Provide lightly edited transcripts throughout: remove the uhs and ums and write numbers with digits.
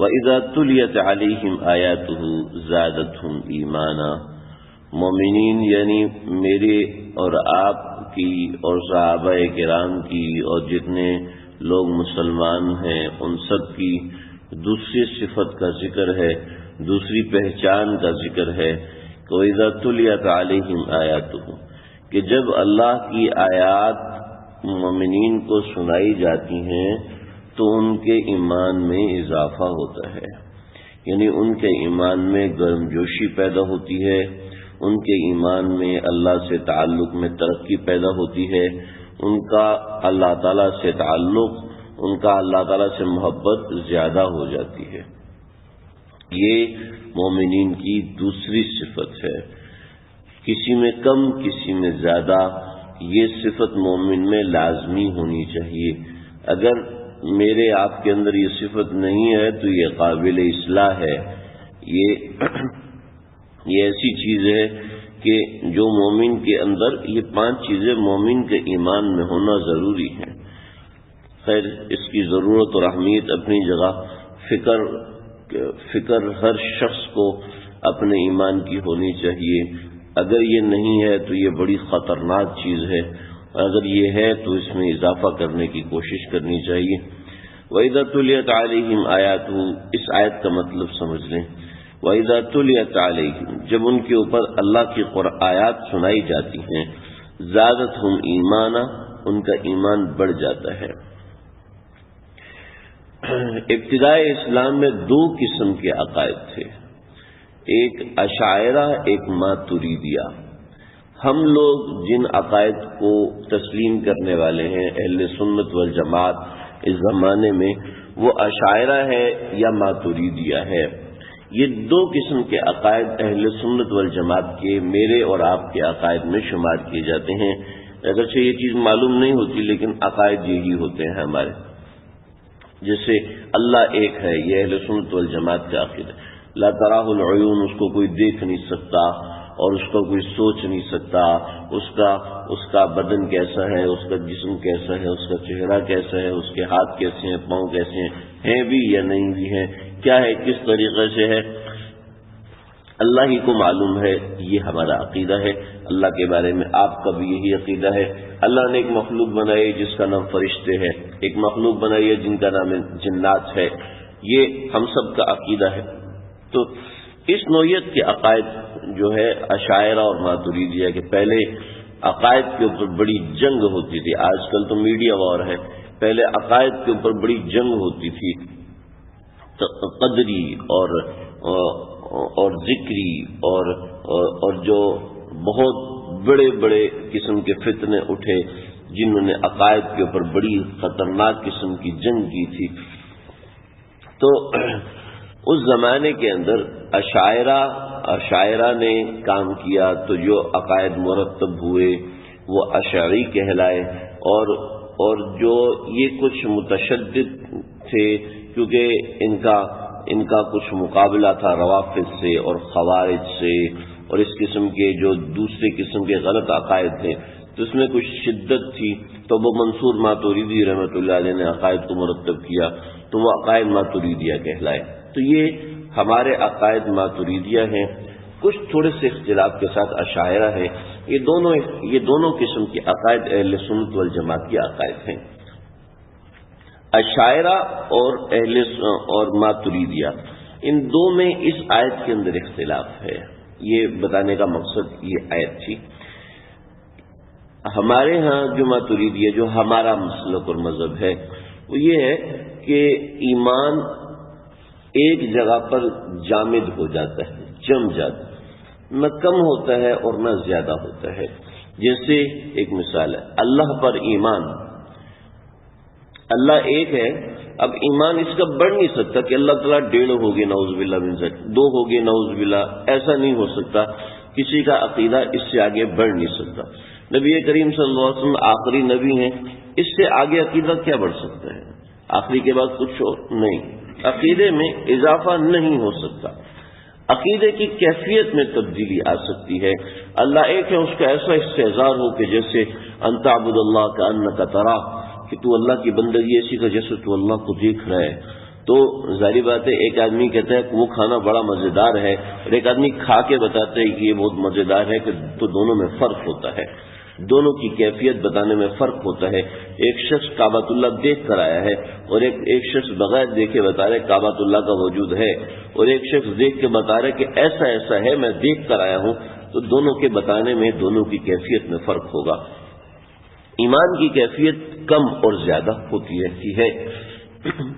وَإِذَا تُلِيَتْ عَلَيْهِمْ آيَاتُهُ زَادَتْهُمْ ایمانا، مومنین یعنی میرے اور آپ کی اور صحابہ کرام کی اور جتنے لوگ مسلمان ہیں ان سب کی دوسری صفت کا ذکر ہے، دوسری پہچان کا ذکر ہے کہ وَإِذَا تُلِيَتْ عَلَيْهِمْ آيَاتُهُ، کہ جب اللہ کی آیات مومنین کو سنائی جاتی ہیں تو ان کے ایمان میں اضافہ ہوتا ہے، یعنی ان کے ایمان میں گرمجوشی پیدا ہوتی ہے، ان کے ایمان میں اللہ سے تعلق میں ترقی پیدا ہوتی ہے، ان کا اللہ تعالیٰ سے تعلق، ان کا اللہ تعالیٰ سے محبت زیادہ ہو جاتی ہے۔ یہ مومنین کی دوسری صفت ہے، کسی میں کم کسی میں زیادہ، یہ صفت مومن میں لازمی ہونی چاہیے۔ اگر میرے آپ کے اندر یہ صفت نہیں ہے تو یہ قابل اصلاح ہے، یہ ایسی چیز ہے کہ جو مومن کے اندر یہ 5 چیزیں مومن کے ایمان میں ہونا ضروری ہے۔ خیر اس کی ضرورت اور اہمیت اپنی جگہ، فکر ہر شخص کو اپنے ایمان کی ہونی چاہیے۔ اگر یہ نہیں ہے تو یہ بڑی خطرناک چیز ہے، اور اگر یہ ہے تو اس میں اضافہ کرنے کی کوشش کرنی چاہیے۔ وَإِذَا تُلِيَتْ عَلَيْهِمْ آيَاتُهُ، اس آیت کا مطلب سمجھ لیں۔ وَإِذَا تُلِيَتْ عَلَيْهِمْ، جب ان کے اوپر اللہ کی آیات سنائی جاتی ہیں، زَادَتْهُمْ ایمانا، ان کا ایمان بڑھ جاتا ہے۔ ابتدائے اسلام میں 2 قسم کے عقائد تھے، ایک اشاعرہ، ایک ماتریدیہ۔ ہم لوگ جن عقائد کو تسلیم کرنے والے ہیں اہل سنت والجماعت اس زمانے میں، وہ اشاعرہ ہے یا ماتریدیہ ہے۔ یہ 2 قسم کے عقائد اہل سنت والجماعت کے میرے اور آپ کے عقائد میں شمار کیے جاتے ہیں۔ اگرچہ یہ چیز معلوم نہیں ہوتی لیکن عقائد یہی ہوتے ہیں ہمارے۔ جیسے اللہ ایک ہے، یہ اہل سنت والجماعت کا عقیدہ ہے۔ لا تراہ العیون، اس کو کوئی دیکھ نہیں سکتا اور اس کو کوئی سوچ نہیں سکتا، اس کا بدن کیسا ہے، اس کا جسم کیسا ہے، اس کا چہرہ کیسا ہے، اس کے ہاتھ کیسے ہیں، پاؤں کیسے ہیں بھی یا نہیں بھی ہیں، کیا ہے، کس طریقے سے ہے، اللہ ہی کو معلوم ہے۔ یہ ہمارا عقیدہ ہے۔ اللہ کے بارے میں آپ کا بھی یہی عقیدہ ہے۔ اللہ نے ایک مخلوق بنائی جس کا نام فرشتے ہے، ایک مخلوق بنائی ہے جن کا نام جنات ہے، یہ ہم سب کا عقیدہ ہے۔ تو اس نوعیت کے عقائد جو ہے اشاعرہ اور ماتریدیہ کے، پہلے عقائد کے اوپر بڑی جنگ ہوتی تھی، آج کل تو میڈیا وار ہے، پہلے عقائد کے اوپر بڑی جنگ ہوتی تھی، قدری اور ذکری اور جو بہت بڑے بڑے قسم کے فتنے اٹھے جنہوں نے عقائد کے اوپر بڑی خطرناک قسم کی جنگ کی تھی۔ تو اس زمانے کے اندر اشاعرہ نے کام کیا تو جو عقائد مرتب ہوئے وہ اشعری کہلائے، اور جو یہ کچھ متشدد تھے کیونکہ ان کا کچھ مقابلہ تھا روافض سے اور خوارج سے اور اس قسم کے جو دوسرے قسم کے غلط عقائد تھے، تو اس میں کچھ شدت تھی، تو وہ منصور ماتریدی رحمۃ اللہ علیہ نے عقائد کو مرتب کیا تو وہ عقائد ماتریدیہ کہلائے۔ تو یہ ہمارے عقائد ماتریدیہ ہیں، کچھ تھوڑے سے اختلاف کے ساتھ اشاعرہ ہے۔ یہ دونوں قسم کے عقائد اہل سنت والجماعت کے عقائد ہیں۔ اشاعرہ اور ماتریدیہ، ان دو میں اس آیت کے اندر اختلاف ہے۔ یہ بتانے کا مقصد یہ آیت تھی۔ ہمارے ہاں جو ماتریدیہ، جو ہمارا مسلک اور مذہب ہے، وہ یہ ہے کہ ایمان ایک جگہ پر جامد ہو جاتا ہے، جم جاتا ہے، نہ کم ہوتا ہے اور نہ زیادہ ہوتا ہے۔ جیسے ایک مثال ہے، اللہ پر ایمان، اللہ ایک ہے، اب ایمان اس کا بڑھ نہیں سکتا کہ اللہ تعالیٰ 1.5 ہوگے نعوذ باللہ من ذلک، 2 ہوگے نعوذ باللہ، ایسا نہیں ہو سکتا۔ کسی کا عقیدہ اس سے آگے بڑھ نہیں سکتا۔ نبی کریم صلی اللہ علیہ وسلم آخری نبی ہیں، اس سے آگے عقیدہ کیا بڑھ سکتا ہے؟ آخری کے بعد کچھ اور نہیں، عقیدے میں اضافہ نہیں ہو سکتا۔ عقیدے کی کیفیت میں تبدیلی آ سکتی ہے۔ اللہ ایک ہے، اس کا ایسا استحضار ہو کہ جیسے ان تعبد اللہ کأنک تراہ، کہ تو اللہ کی بندگی ایسی کا جیسے تو اللہ کو دیکھ رہا ہے، تو ظاہری بات ہے ایک آدمی کہتا ہے کہ وہ کھانا بڑا مزیدار ہے اور ایک آدمی کھا کے بتاتا ہے کہ یہ بہت مزیدار ہے، کہ تو دونوں میں فرق ہوتا ہے، دونوں کی کیفیت بتانے میں فرق ہوتا ہے۔ ایک شخص کعبۃ اللہ دیکھ کر آیا ہے اور ایک شخص بغیر دیکھے بتا رہا ہے کعبۃ اللہ کا وجود ہے، اور ایک شخص دیکھ کے بتا رہا ہے کہ ایسا ایسا ہے، میں دیکھ کر آیا ہوں، تو دونوں کے بتانے میں دونوں کی کیفیت میں فرق ہوگا۔ ایمان کی کیفیت کم اور زیادہ ہوتی رہتی ہے،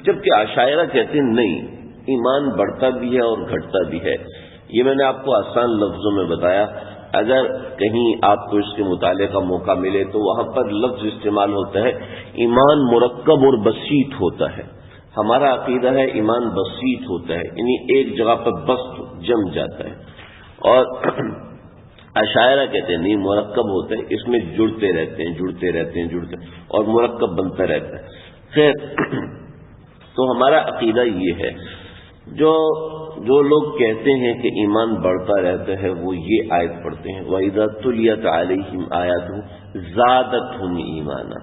جبکہ عشائرہ کہتے ہیں نہیں، ایمان بڑھتا بھی ہے اور گھٹتا بھی ہے۔ یہ میں نے آپ کو آسان لفظوں میں بتایا، اگر کہیں آپ کو اس کے مطالعے کا موقع ملے تو وہاں پر لفظ استعمال ہوتا ہے ایمان مرکب اور بسیط ہوتا ہے۔ ہمارا عقیدہ ہے ایمان بسیط ہوتا ہے، یعنی ایک جگہ پر بس جم جاتا ہے، اور عشائرہ کہتے ہیں نہیں، مرکب ہوتا ہے، اس میں جڑتے رہتے ہیں اور مرکب بنتا رہتا ہے۔ خیر، تو ہمارا عقیدہ یہ ہے، جو لوگ کہتے ہیں کہ ایمان بڑھتا رہتا ہے وہ یہ آیت پڑھتے ہیں وَإِذَا تُلِيَتْ عَلَيْهِمْ آيَاتُهُ زَادَتْهُمْ إِيمَانًا،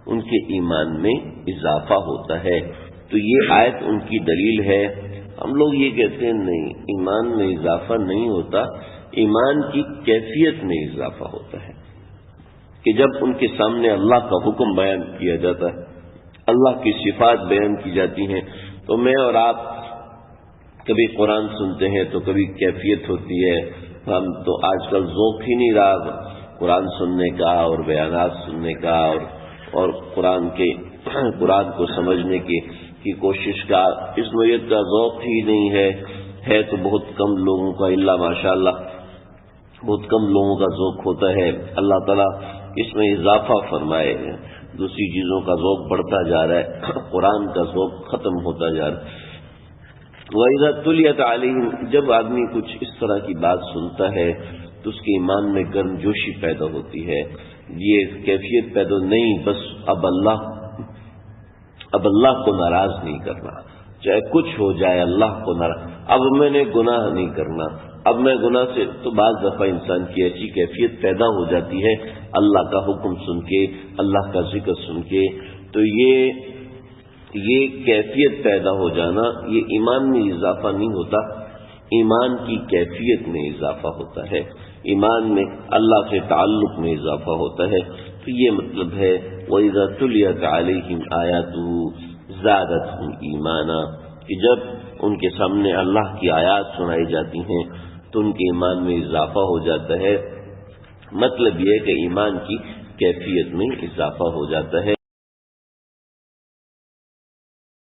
ان کے ایمان میں اضافہ ہوتا ہے۔ تو یہ آیت ان کی دلیل ہے۔ ہم لوگ یہ کہتے ہیں نہیں، ایمان میں اضافہ نہیں ہوتا، ایمان کی کیفیت میں اضافہ ہوتا ہے، کہ جب ان کے سامنے اللہ کا حکم بیان کیا جاتا ہے، اللہ کی صفات بیان کی جاتی ہیں، تو میں اور آپ کبھی قرآن سنتے ہیں تو کبھی کیفیت ہوتی ہے۔ ہم تو آج کل ذوق ہی نہیں رہا قرآن سننے کا اور بیانات سننے کا، اور قرآن کو سمجھنے کی کوشش کا، اس نوعیت کا ذوق ہی نہیں ہے تو بہت کم لوگوں کا، الا ماشاءاللہ بہت کم لوگوں کا ذوق ہوتا ہے۔ اللہ تعالیٰ اس میں اضافہ فرمائے، دوسری چیزوں کا ذوق بڑھتا جا رہا ہے، قرآن کا ذوق ختم ہوتا جا رہا ہے۔ وَإِذَا تُلِيَتْ عَلَيْهِمْ، جب آدمی کچھ اس طرح کی بات سنتا ہے تو اس کے ایمان میں گرم جوشی پیدا ہوتی ہے، یہ کیفیت پیدا نہیں، بس اب اللہ کو ناراض نہیں کرنا، چاہے کچھ ہو جائے اللہ کو ناراض، اب میں نے گناہ نہیں کرنا، اب میں گناہ سے، تو بعض دفعہ انسان کی ایسی کیفیت پیدا ہو جاتی ہے اللہ کا حکم سن کے، اللہ کا ذکر سن کے، تو یہ کیفیت پیدا ہو جانا، یہ ایمان میں اضافہ نہیں ہوتا، ایمان کی کیفیت میں اضافہ ہوتا ہے، ایمان میں اللہ سے تعلق میں اضافہ ہوتا ہے۔ تو یہ مطلب ہے وَإِذَا تُلِيَتْ عَلَيْهِمْ آيَاتُهُ زَادَتْهُمْ إِيمَانًا، کہ جب ان کے سامنے اللہ کی آیات سنائی جاتی ہیں تو ان کے ایمان میں اضافہ ہو جاتا ہے۔ مطلب یہ ہے کہ ایمان کی کیفیت میں اضافہ ہو جاتا ہے۔